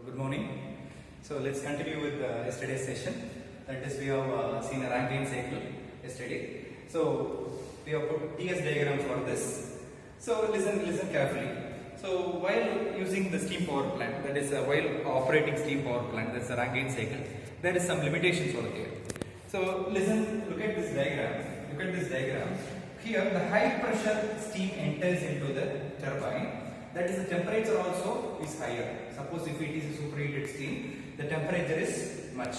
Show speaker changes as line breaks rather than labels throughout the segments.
Good morning. So let's continue with yesterday's session. That is, we have seen a Rankine cycle yesterday. So we have put TS diagram for this. So listen carefully. So while using the steam power plant, that is while operating steam power plant, that's a Rankine cycle, there is some limitations over here. So look at this diagram. Look at this diagram. Here the high pressure steam enters into the turbine. That is, the temperature also is higher. Suppose if it is a superheated steam, the temperature is much.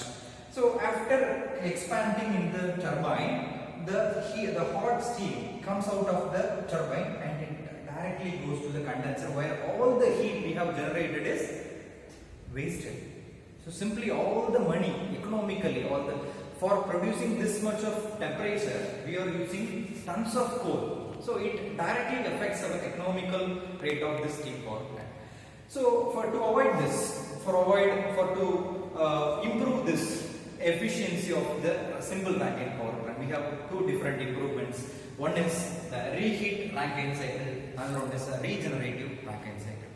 So after expanding in the turbine, the hot steam comes out of the turbine and it directly goes to the condenser, where all the heat we have generated is wasted. So simply all the money economically, for producing this much of temperature, we are using tons of coal. So it directly affects our economical rate of this steam power plant. So to avoid this, to improve this efficiency of the simple Rankine power plant, we have two different improvements. One is the reheat Rankine cycle, another one is a regenerative Rankine cycle.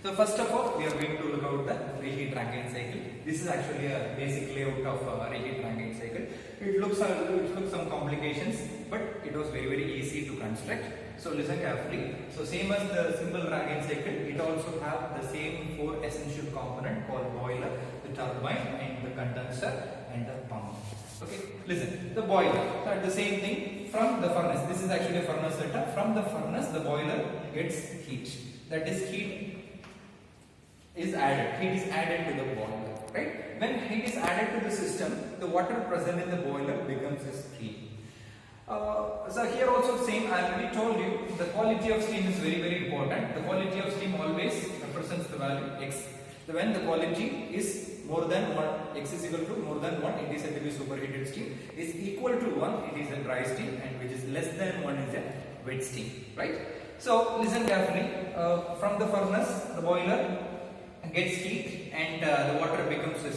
So first of all, we are going to look at the reheat Rankine cycle. This is actually a basic layout of reheat Rankine cycle. It looks some complications, but it was very easy to construct. So listen carefully. So same as the simple Rankine cycle, it also have the same four essential component called boiler, the turbine, and the condenser, and the pump. Okay, listen. The boiler. So the same thing from the furnace. This is actually a furnace setup. From the furnace, the boiler gets heat. That is, heat is added to the boiler, right? When heat is added to the system, the water present in the boiler becomes as steam. So here also same, I already told you, the quality of steam is very important. The quality of steam always represents the value x. When the quality is more than 1, x is equal to more than 1, it is said to be superheated steam. Is equal to 1, it is a dry steam, and which is less than 1 is a wet steam, right? So listen carefully. From the furnace, the boiler gets heat and the water becomes a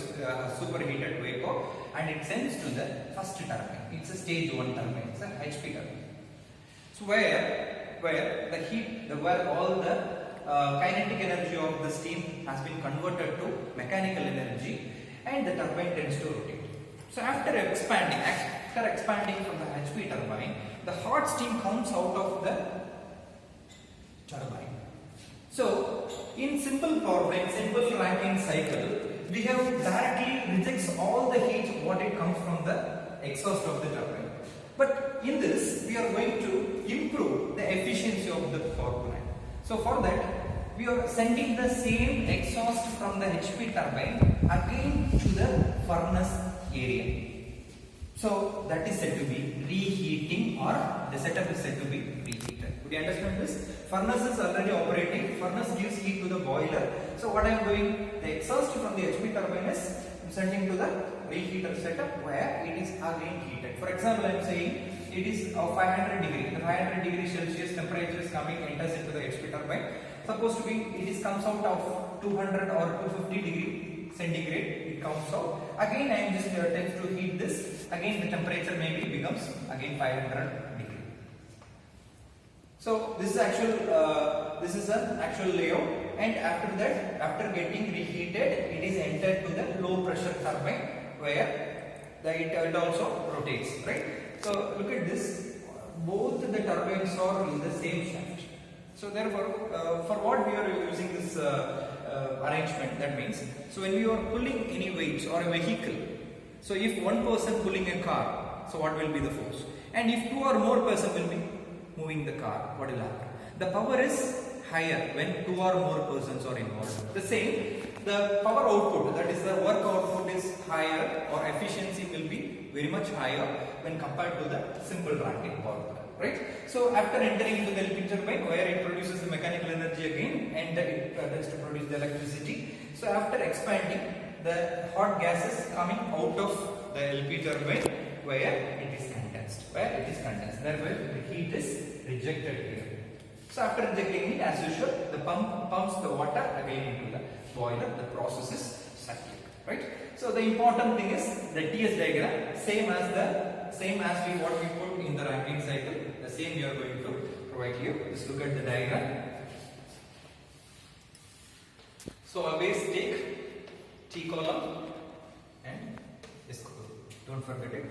superheated vapor, and it sends to the first turbine. It's a stage 1 turbine, it's a HP turbine. So where the heat, where all the kinetic energy of the steam has been converted to mechanical energy, and the turbine tends to rotate. So after expanding from the HP turbine, the hot steam comes out of the turbine. So in simple power plant, simple Rankine cycle, we have directly rejects all the heat what it comes from the exhaust of the turbine. But in this, we are going to improve the efficiency of the power plant. So for that, we are sending the same exhaust from the HP turbine again to the furnace area. So that is said to be reheating, or the setup is said to be reheated. Would you understand this? Furnace is already operating. Furnace gives heat to the boiler. So what I am doing, the exhaust from the HP turbine is sending to the reheater setup, where it is again heated. For example, I am saying it is 500 degree. The 500 degree Celsius temperature is enters into the HP turbine. Supposed to be, it comes out of 200 or 250 degree centigrade. It comes out. Again, I am just tends to heat this. Again, the temperature maybe becomes again 500 degree. So this is an actual layout, and after that, after getting reheated, it is entered to the low pressure turbine, where it also rotates, right? So look at this. Both the turbines are in the same shaft. So therefore, for what we are using this arrangement, that means, so when we are pulling any weights or a vehicle, so if one person pulling a car, so what will be the force? And if two or more person will be moving the car, what will happen? The power is higher when two or more persons are involved. The same, the power output, that is the work output, is higher, or efficiency will be very much higher when compared to the simple Rankine power plant, right? So after entering into the LP turbine, where it produces the mechanical energy again, and it tends to produce the electricity. So after expanding, the hot gases coming out of the LP turbine, where it is condensed. Therefore, the heat is rejected here. So after rejecting it, as usual, the pump pumps the water again into the boiler. The process is cyclic, right? So the important thing is the TS diagram, same as what we put in the Rankine cycle. The same we are going to provide here. Just look at the diagram. So always take T column and S column. Don't forget it.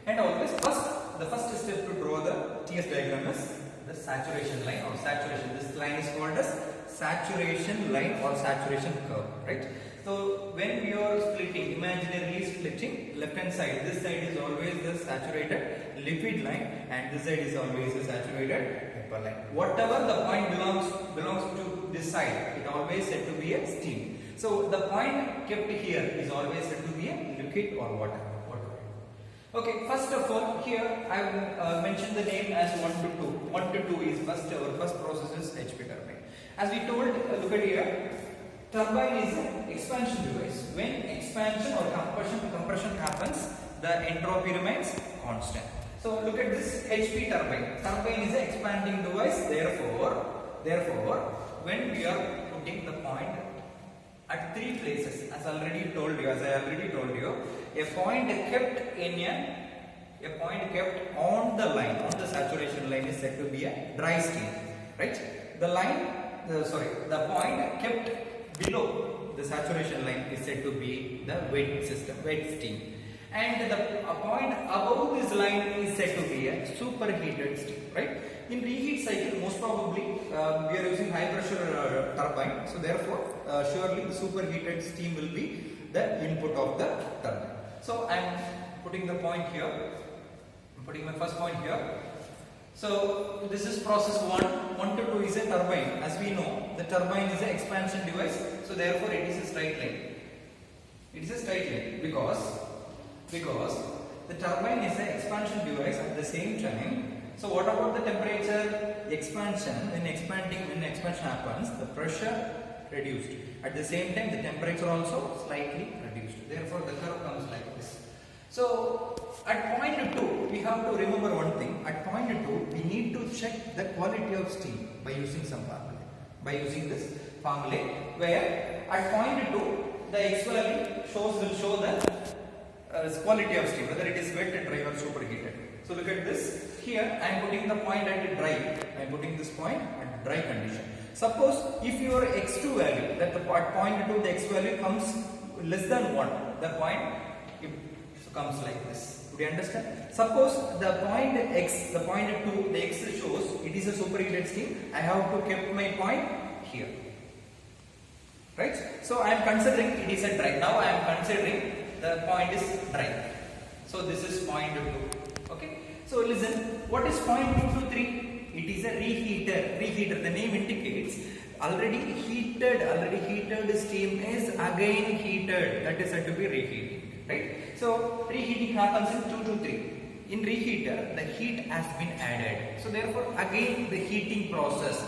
And always the first step to draw the TS diagram is the saturation line or saturation. This line is called as saturation line or saturation curve, right? So when we are splitting, imaginarily splitting, left hand side, this side is always the saturated liquid line and this side is always the saturated vapor line. Whatever the point belongs to this side, it always said to be a steam. So the point kept here is always said to be a liquid or water. Okay, first of all, here I have mentioned the name as 1 to 2. 1 to 2 is our first process is HP turbine. As we told, look at here, turbine is an expansion device. When expansion or compression happens, the entropy remains constant. So look at this HP turbine. Turbine is an expanding device. Therefore, when we are putting the point at 3 places, as I already told you, a point kept on the line, on the saturation line is said to be a dry steam, right? The point kept below the saturation line is said to be the wet steam. And the point above this line is said to be a superheated steam, right? In reheat cycle, most probably we are using high pressure turbine, so therefore surely the superheated steam will be the input of the turbine. So I am putting the point here. I'm putting my first point here. So this is process 1. 1 to 2 is a turbine. As we know, the turbine is an expansion device. So therefore it is a straight line. It is a straight line because the turbine is an expansion device at the same time. So what about the temperature? Expansion, when expansion happens, the pressure reduced. At the same time, the temperature also slightly reduced. Therefore, the curve comes like this. So at point 2, we have to remember one thing. At point 2, we need to check the quality of steam by using some formula. By using this formula, where at point 2, the X value will show the quality of steam, whether it is wet, dry or superheated. So look at this. Here I am putting the point at dry. I am putting this point at dry condition. Suppose if your X2 value, that the point 2, the X value comes less than 1, the point comes like this. Would you understand? Suppose the point X, the point 2, the X shows it is a superheated steam. I have to keep my point here. Right? So I am considering it is a dry. Now I am considering the point is dry. So this is point 2. Okay. So listen, what is point 2 to 3? It is a reheater. Reheater, the name indicates already heated steam is again heated. That is said to be reheating, right? So reheating happens in 2 to 3. In reheater, the heat has been added. So therefore, again the heating process.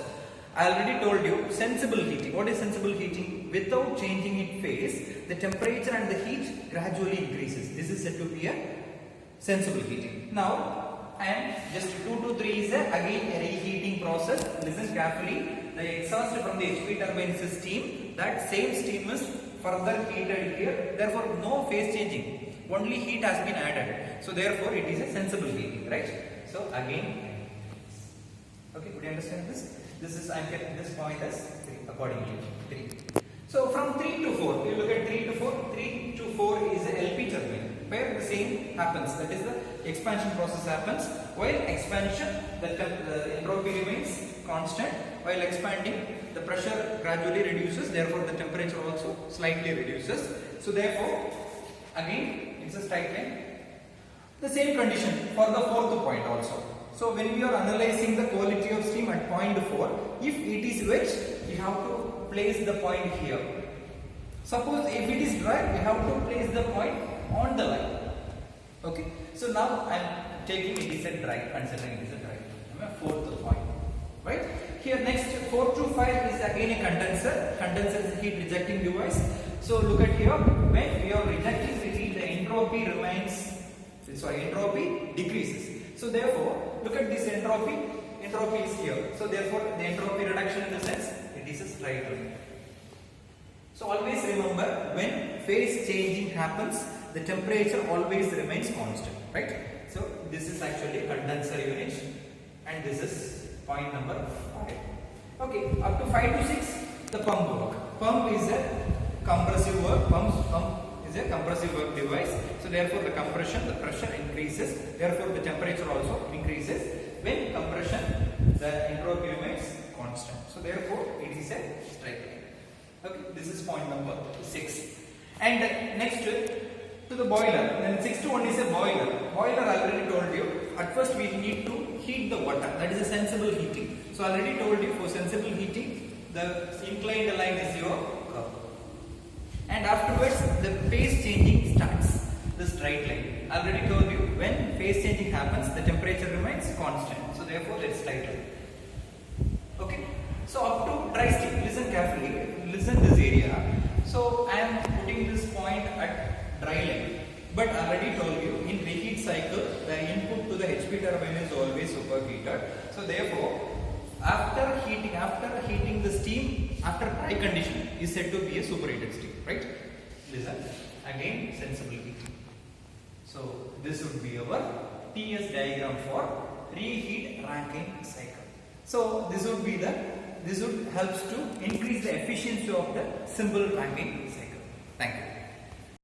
I already told you sensible heating. What is sensible heating? Without changing its phase, the temperature and the heat gradually increases. This is said to be a sensible heating. Now, and just 2 to 3 is again a reheating process. Listen carefully. The exhaust from the HP turbine is steam. That same steam is further heated here. Therefore, no phase changing. Only heat has been added. So therefore, it is a sensible heating, right? So again, okay, would you understand this? This is, I am keeping this point as 3 accordingly. 3. So from 3 to 4, you look at 3 to 4. 3 to 4 is a LP turbine, where the same happens. That is the expansion process happens. While expansion, the entropy remains constant. While expanding, the pressure gradually reduces. Therefore, the temperature also slightly reduces. So therefore, again, it's a straight line. The same condition for the fourth point also. So when we are analyzing the quality of steam at point 4, if it is wet, we have to place the point here. Suppose if it is dry, we have to place the point on the line. Okay. So now I am taking it is a dry, considering it is a dry. Fourth point. Right? Here next 4 to 5 is again a condenser. Condenser is a heat rejecting device. So look at here, when we are rejecting the heat, the entropy entropy decreases. So therefore, look at this entropy is here. So therefore, the entropy reduction in the sense, it is a straight line. So always remember, when phase changing happens, the temperature always remains constant, right? So this is actually condenser unit, and this is point number 5. Okay, up to 5 to 6, the pump work. Pump is a compressive work. Pump is a compressive work device. So therefore the compression, the pressure increases. Therefore the temperature also increases. When compression, the entropy remains constant. So therefore it is a straight line. Okay, this is point number 6. And next to the boiler. Then 6th one is a boiler. Boiler I already told you. At first we need to heat the water. That is a sensible heating. So I already told you for sensible heating, the inclined line is your curve. And afterwards the phase changing starts. The straight line. I already told you when phase changing happens, the temperature remains constant. So therefore that is straight line. Okay. So up to dry steam. Listen carefully. Listen this area. So I am putting this point at dry line. But I already told you in reheat cycle the input to the HP turbine is always superheated. So therefore after heating the steam after dry condition is said to be a superheated steam, right? Listen again, sensible heating. So this would be our TS diagram for reheat Rankine cycle. So this would helps to increase the efficiency of the simple Rankine cycle. Thank you.